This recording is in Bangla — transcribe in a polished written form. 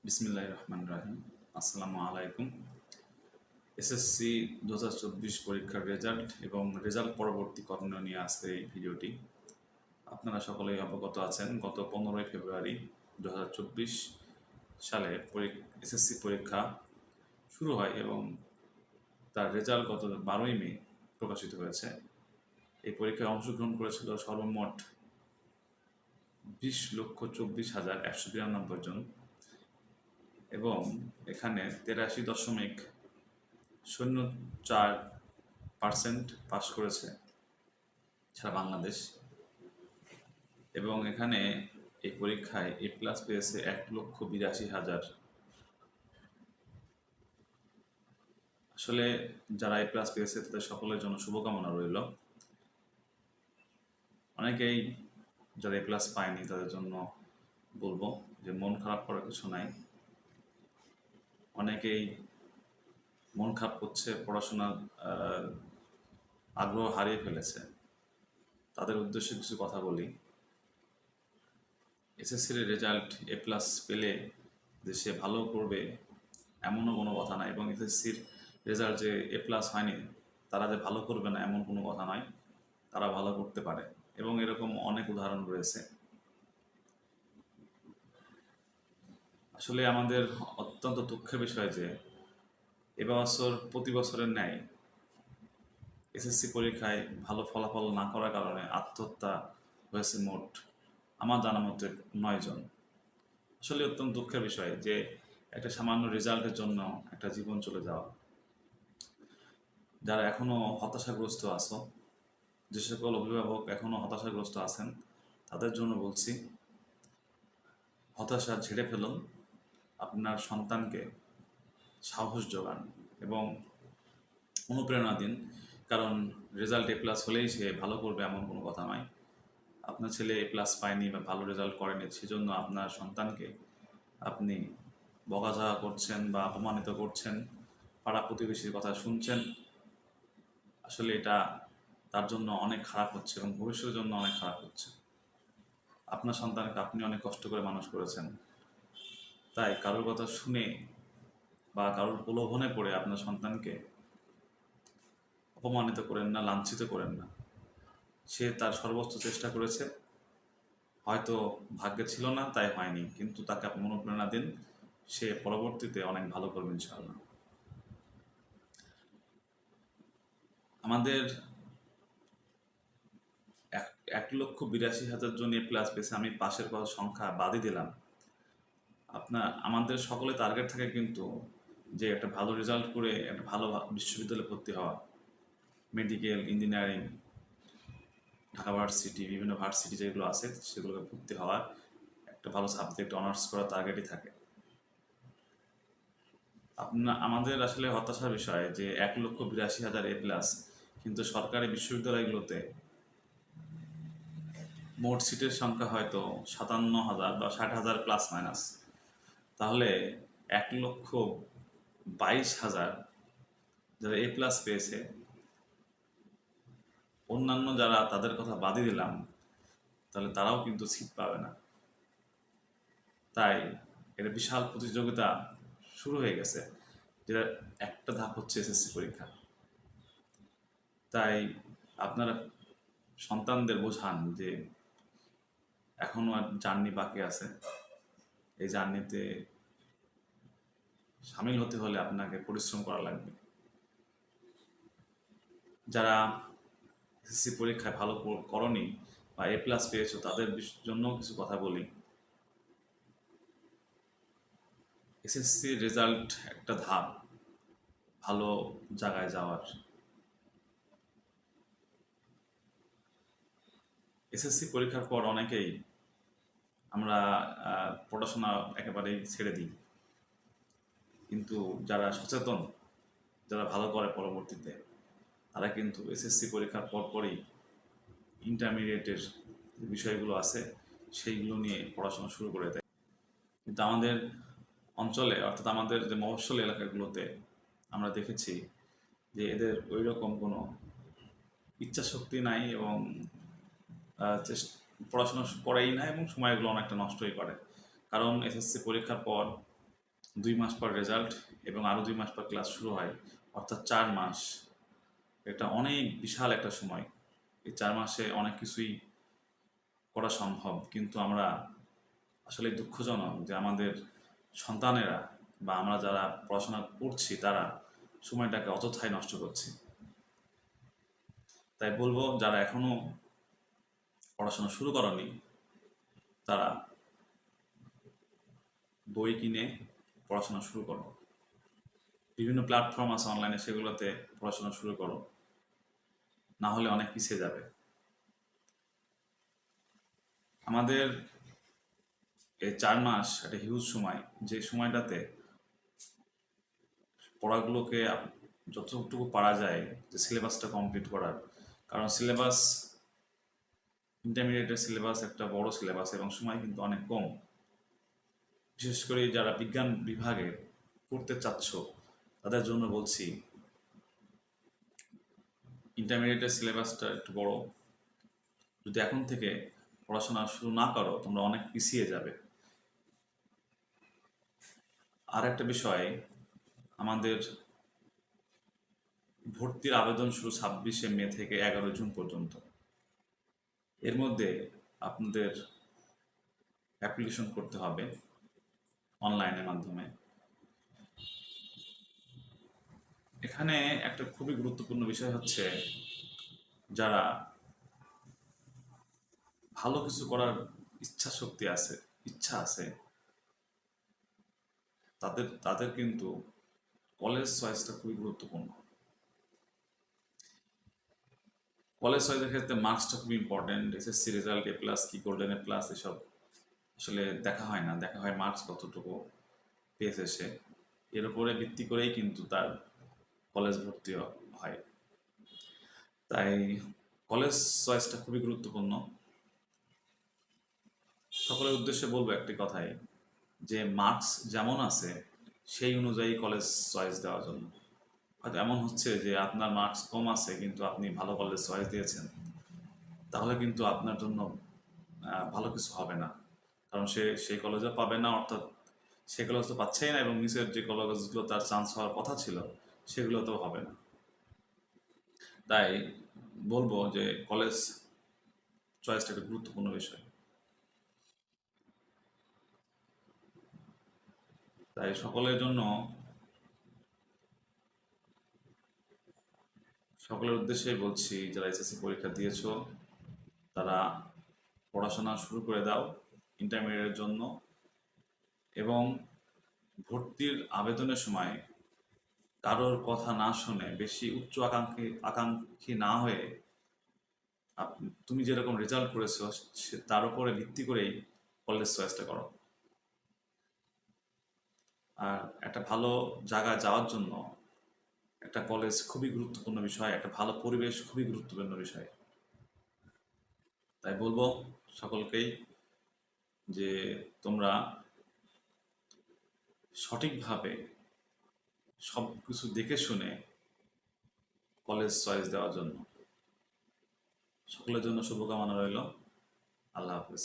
বিসমিল্লাহির রহমানির রহিম। আসসালামু আলাইকুম। এসএসসি 2024 পরীক্ষার রেজাল্ট এবং রেজাল্ট পরবর্তী করণীয় নিয়ে আজকের এই ভিডিওটি। আপনারা সকলেই অবগত আছেন, গত 15ই ফেব্রুয়ারি 2024 সালে এসএসসি পরীক্ষা শুরু হয় এবং তার রেজাল্ট গত 12ই মে প্রকাশিত হয়েছে। এই পরীক্ষায় অংশগ্রহণ করেছিল সর্বমোট 20,24,192 জন এবং এখানে 83.04% পাস করেছে সারা বাংলাদেশ। এবং এখানে এই পরীক্ষায় এ প্লাস পেয়েছে 1,82,000। আসলে যারা এ প্লাস পেয়েছে তাদের সকলের জন্য শুভকামনা রইল। অনেকেই যারা এ প্লাস পায়নি তাদের জন্য বলবো যে মন খারাপ করার কিছু নাই। অনেকেই মন খারাপ করছে, পড়াশোনার আগ্রহ হারিয়ে ফেলেছে, তাদের উদ্দেশ্যে কিছু কথা বলি। এসএসসির রেজাল্ট এ প্লাস পেলে যে সে ভালো করবে এমনও কোনো কথা নয়, এবং এসএসসির রেজাল্ট যে এ প্লাস হয়নি তারা যে ভালো করবে না এমন কোনো কথা নয়, তারা ভালো করতে পারে এবং এরকম অনেক উদাহরণ রয়েছে। আসলে আমাদের অত্যন্ত দুঃখের বিষয় যে এবছর প্রতি বছরের ন্যায় এসএসসি পরীক্ষায় ভালো ফলাফল না করার কারণে আত্মহত্যা হয়েছে মোট আমার জানা মতে 9 জন। আসলে অত্যন্ত দুঃখের বিষয় যে একটা সামান্য রেজাল্টের জন্য একটা জীবন চলে যাওয়া। যারা এখনো হতাশাগ্রস্ত আছো, যে সকল অভিভাবক এখনো হতাশাগ্রস্ত আছেন, তাদের জন্য বলছি হতাশা ঝেড়ে ফেলুন, আপনার সন্তানকে সাহস যোগান এবং অনুপ্রেরণা দিন। কারণ রেজাল্ট এ প্লাস হলেই সে ভালো করবে এমন কোনো কথা নয়। আপনার ছেলে এ প্লাস পায়নি বা ভালো রেজাল্ট করেনি সেজন্য আপনার সন্তানকে আপনি বকাঝকা করছেন বা অপমানিত করছেন, পাড়া প্রতিবেশীর কথা শুনছেন, আসলে এটা তার জন্য অনেক খারাপ হচ্ছে এবং ভবিষ্যতের জন্য অনেক খারাপ হচ্ছে। আপনার সন্তানকে আপনি অনেক কষ্ট করে মানুষ করেছেন, তাই কারোর কথা শুনে বা কারোর প্রলোভনে পড়ে আপনার সন্তানকে অপমানিত করেন না, লাঞ্ছিত করেন না। সে তার সর্বোচ্চ চেষ্টা করেছে, হয়তো ভাগ্যে ছিল না তাই হয়নি, কিন্তু তাকে আপনি অনুপ্রেরণা দিন, সে পরবর্তীতে অনেক ভালো করবে ইনশাআল্লাহ। আমাদের 1,82,000 জন এ প্লাস পেয়েছে, আমি পাশের কথা সংখ্যা বাদই দিলাম। আমাদের সকলে টার্গেট থাকে কিন্তু যে একটা ভালো রেজাল্ট করে একটা ভালো বিশ্ববিদ্যালয়ে ভর্তি হওয়া, মেডিকেল, ইঞ্জিনিয়ারিং, ঢাকা ভার্সিটি, বিভিন্ন ভার্সিটি যেগুলো আছে সেগুলোকে ভর্তি হওয়ার, একটা ভালো সাবজেক্ট অনার্স করার টার্গেটই থাকে। আমাদের আসলে হতাশার বিষয় যে 1,82,000 এ প্লাস, কিন্তু সরকারি বিশ্ববিদ্যালয়গুলোতে মোট সিটের সংখ্যা হয়তো 57,000 বা 60,000 প্লাস মাইনাস। তাহলে 1,22,000 যারা এ প্লাস পেয়েছে, অন্যান্য যারা তাদের কথা বাদই দিলাম, তাহলে তারাও কিন্তু সিট পাবে না। তাই এটা বিশাল প্রতিযোগিতা শুরু হয়ে গেছে, যেটা একটা ধাপ হচ্ছে এসএসসি পরীক্ষা। তাই আপনারা সন্তানদের বোঝান যে এখনো আর জার্নি বাকি আছে, এই জার্নিতে সামিল হতে হলে আপনাকে পরিশ্রম করা লাগবে। যারা এসএসসি পরীক্ষায় ভালো করনি বা এ প্লাস পেয়েছো তাদের জন্য কিছু কথা বলি। এসএসসি রেজাল্ট একটা ধাপ ভালো জায়গায় যাওয়ার। এসএসসি পরীক্ষার পর অনেকেই আমরা পড়াশোনা একেবারেই ছেড়ে দিই, কিন্তু যারা সচেতন, যারা ভালো করে পরবর্তীতে, তারা কিন্তু এসএসসি পরীক্ষার পরপরই ইন্টারমিডিয়েটের যে বিষয়গুলো আছে সেইগুলো নিয়ে পড়াশোনা শুরু করে দেয়। কিন্তু আমাদের অঞ্চলে, অর্থাৎ আমাদের যে মফস্বল এলাকাগুলোতে আমরা দেখেছি যে এদের ওই রকম কোনো ইচ্ছা শক্তি নাই এবং পড়াশোনা করেই না এবং সময়গুলো অনেকটা নষ্টই করে। কারণ এসএসসি পরীক্ষার পর 2 মাস পর রেজাল্ট এবং আরও 2 মাস পর ক্লাস শুরু হয়, অর্থাৎ 4 মাস। এটা অনেক বিশাল একটা সময়। এই 4 মাসে অনেক কিছুই করা সম্ভব, কিন্তু আমরা আসলে দুঃখজনক যে আমাদের সন্তানেরা বা আমরা যারা পড়াশোনা করছি তারা সময়টাকে অযথাই নষ্ট করছি। তাই বলবো, যারা এখনো পড়াশোনা শুরু করনি তারা বই কিনে পড়াশোনা শুরু করো। বিভিন্ন প্ল্যাটফর্ম আছে অনলাইনে, সেগুলোতে পড়াশোনা শুরু করো, না হলে অনেক পিছিয়ে যাবে। আমাদের এই 4 মাস একটা হিউজ সময়, যে সময়টাতে পড়াগুলোকে যতটুকু পারা যায় যে সিলেবাসটা কমপ্লিট করার, কারণ সিলেবাস, ইন্টারমিডিয়েটের সিলেবাস একটা বড় সিলেবাস এবং সময় কিন্তু অনেক কম। বিশেষ করে যারা বিজ্ঞান বিভাগে পড়তে চাচ্ছ তাদের জন্য বলছি, ইন্টারমিডিয়েটের সিলেবাসটা একটু বড়। যদি এখন থেকে পড়াশোনা শুরু না করো তোমরা অনেক পিছিয়ে যাবে। আর একটা বিষয়, আমাদের ভর্তির আবেদন শুরু 26শে মে থেকে 11 জুন পর্যন্ত। এর মধ্যে আপনাদের অ্যাপ্লিকেশন করতে হবে অনলাইনের মাধ্যমে। এখানে একটা খুবই গুরুত্বপূর্ণ বিষয় হচ্ছে, যারা ভালো কিছু করার ইচ্ছা আছে তাদের তাদের কিন্তু কলেজ চয়েসটা খুবই গুরুত্বপূর্ণ। কলেজ চয়েসের ক্ষেত্রে মার্কসটা খুবই ইম্পর্টেন্ট। এসএসসি রেজাল্ট A+ কি গোল্ডেন A+ এসব আসলে দেখা হয় না, দেখা হয় মার্কস কতটুকু পেয়েছে সে। এর উপরে ভিত্তি করেই কিন্তু তার কলেজ ভর্তি হয়। তাই কলেজ চয়েসটা খুবই গুরুত্বপূর্ণ। সকলের উদ্দেশ্যে বলবো একটি কথাই, যে মার্কস যেমন আছে সেই অনুযায়ী কলেজ চয়েস দেওয়ার জন্য। হয়তো এমন হচ্ছে যে আপনার মার্কস কম আছে কিন্তু আপনি ভালো কলেজ চয়েস দিয়েছেন, তাহলে কিন্তু আপনার জন্য ভালো কিছু হবে না। কারণ সে সেই কলেজে পাবে না, অর্থাৎ সে কলেজ তো পাচ্ছেই না, এবং নিচের যে কলেজগুলো তার চান্স হওয়ার কথা ছিল সেগুলো তো হবে না। তাই বলবো যে কলেজ চয়েসটা একটা গুরুত্বপূর্ণ বিষয়। তাই সকলের উদ্দেশ্যে বলছি, যারা এসএসসি পরীক্ষা দিয়েছো তারা পড়াশোনা শুরু করে দাও ইন্টারমিডিয়েটের জন্য, এবং ভর্তির আবেদনের সময় কারোর কথা না শুনে, বেশি উচ্চ আকাঙ্ক্ষী না হয়ে, তুমি যেরকম রেজাল্ট করেছো তার উপরে ভিত্তি করেই কলেজ চয়েসটা করো। আর একটা ভালো জায়গায় যাওয়ার জন্য একটা কলেজ খুবই গুরুত্বপূর্ণ বিষয়, একটা ভালো পরিবেশ খুবই গুরুত্বপূর্ণ বিষয়। তাই বলবো সকলকেই যে তোমরা সঠিকভাবে সব কিছু দেখে শুনে কলেজ চয়েস দেওয়ার জন্য। সকলের জন্য শুভকামনা রইল। আল্লাহ হাফেজ।